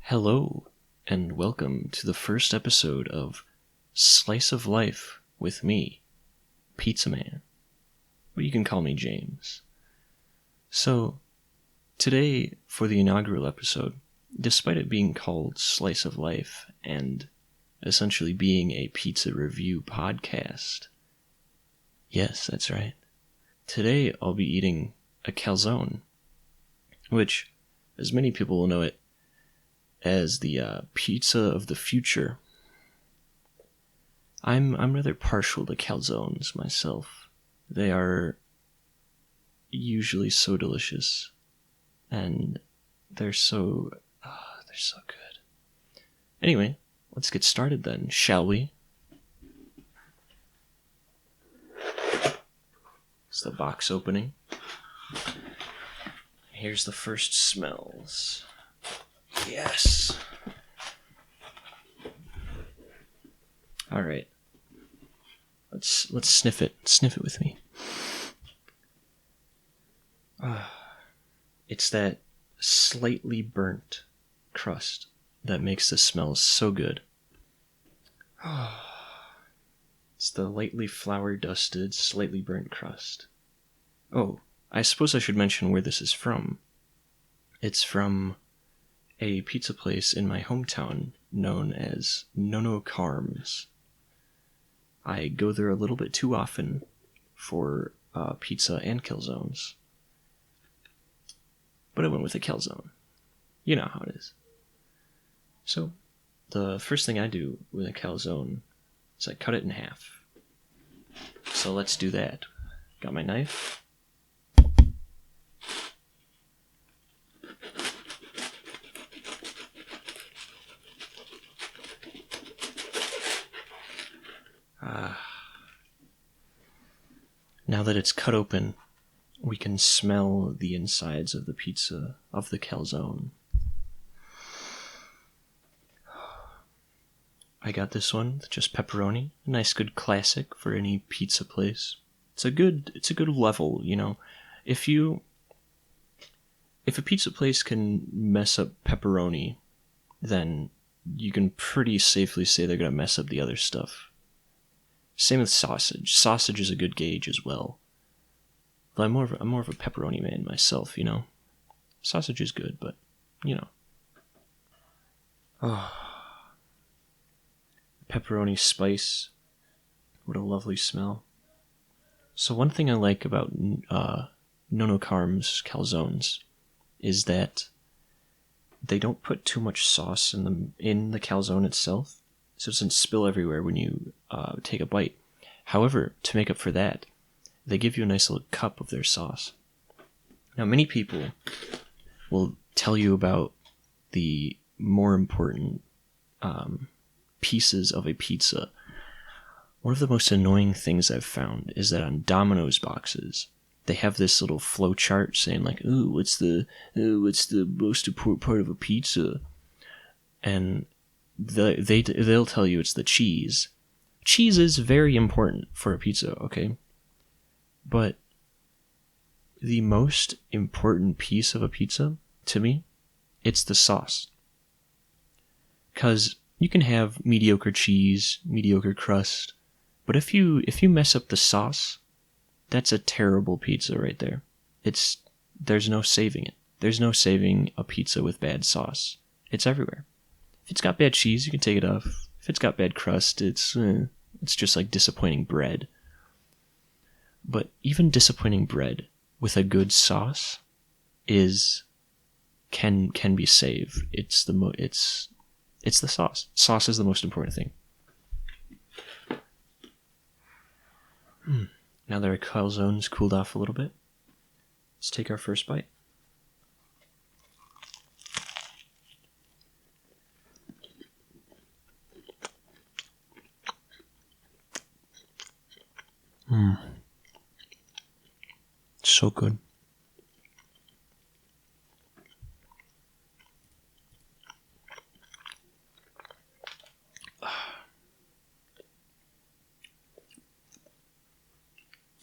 Hello, and welcome to the first episode of Slice of Life with me, Pizzaman. But you can call me James. So, today, for the inaugural episode, despite it being called Slice of Life and essentially being a pizza review podcast, yes, that's right, today I'll be eating a calzone, which, as many people will know it, as the pizza of the future. I'm rather partial to calzones myself. They are usually so delicious, and they're so good. Anyway, let's get started then, shall we? It's the box opening. Here's the first smells. Yes. All right. Let's sniff it. Sniff it with me. It's that slightly burnt crust that makes the smell so good. It's the lightly flour dusted, slightly burnt crust. Oh, I suppose I should mention where this is from. It's from a pizza place in my hometown known as Nonno Carm's. I go there a little bit too often for pizza and calzones. But I went with a calzone. You know how it is. So, the first thing I do with a calzone is I cut it in half. So let's do that. Got my knife. Now that it's cut open, we can smell the insides of the pizza, of the calzone. I got this one, just pepperoni, a nice good classic for any pizza place. It's a good level, you know. If a pizza place can mess up pepperoni, then you can pretty safely say they're gonna mess up the other stuff. Same with sausage. Sausage is a good gauge as well. But I'm more of a pepperoni man myself, you know. Sausage is good, but you know. Oh, pepperoni spice. What a lovely smell. So one thing I like about Nonno Carm's calzones is that they don't put too much sauce in the calzone itself, so it doesn't spill everywhere when you take a bite. However, to make up for that, they give you a nice little cup of their sauce. Now, many people will tell you about the more important pieces of a pizza. One of the most annoying things I've found is that on Domino's boxes, they have this little flow chart saying like, "Ooh, what's the most important part of a pizza?" And they'll tell you it's the cheese. Cheese is very important for a pizza, okay? But the most important piece of a pizza, to me, it's the sauce. Because you can have mediocre cheese, mediocre crust, but if you mess up the sauce, that's a terrible pizza right there. There's no saving it. There's no saving a pizza with bad sauce. It's everywhere. If it's got bad cheese, you can take it off. If it's got bad crust, it's just like disappointing bread. But even disappointing bread with a good sauce can be saved. It's the sauce. Sauce is the most important thing. Now that our calzone's cooled off a little bit, let's take our first bite. So good.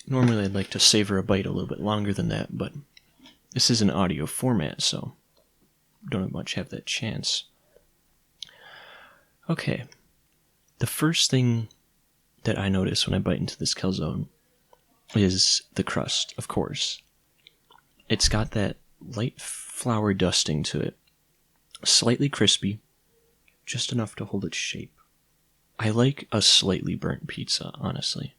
Normally I'd like to savor a bite a little bit longer than that, but this is an audio format, so don't much have that chance. Okay. The first thing that I notice when I bite into this calzone is the crust, of course. It's got that light flour dusting to it. Slightly crispy, just enough to hold its shape. I like a slightly burnt pizza, honestly.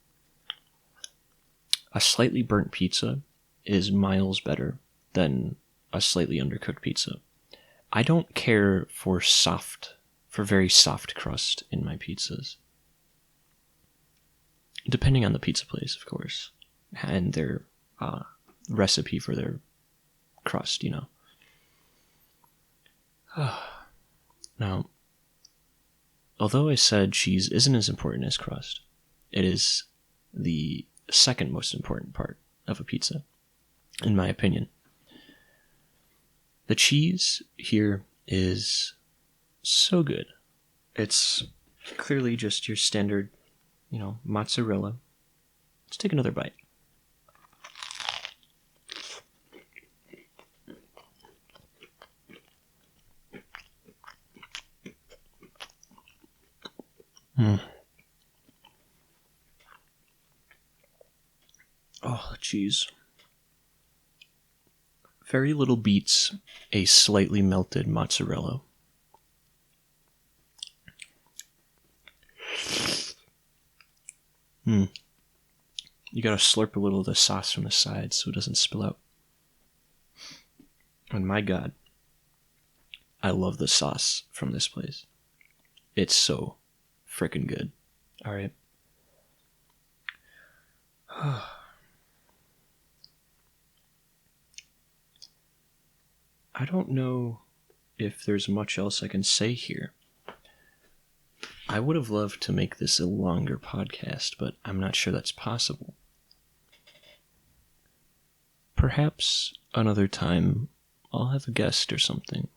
A slightly burnt pizza is miles better than a slightly undercooked pizza. I don't care for very soft crust in my pizzas. Depending on the pizza place, of course, and their recipe for their crust, Now, although I said cheese isn't as important as crust, it is the second most important part of a pizza, in my opinion. The cheese here is so good. It's clearly just your standard, mozzarella. Let's take another bite. Oh, the cheese. Very little beats a slightly melted mozzarella. You gotta slurp a little of the sauce from the side so it doesn't spill out. And my God, I love the sauce from this place. It's so freaking good. All right. I don't know if there's much else I can say here. I would have loved to make this a longer podcast, but I'm not sure that's possible. Perhaps another time I'll have a guest or something.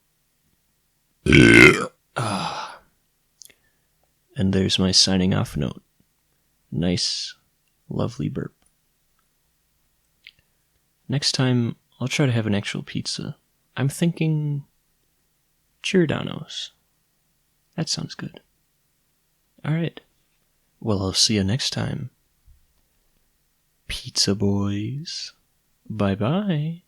And there's my signing off note. Nice, lovely burp. Next time, I'll try to have an actual pizza. I'm thinking Giordano's. That sounds good. Alright. Well, I'll see you next time. Pizza boys. Bye-bye.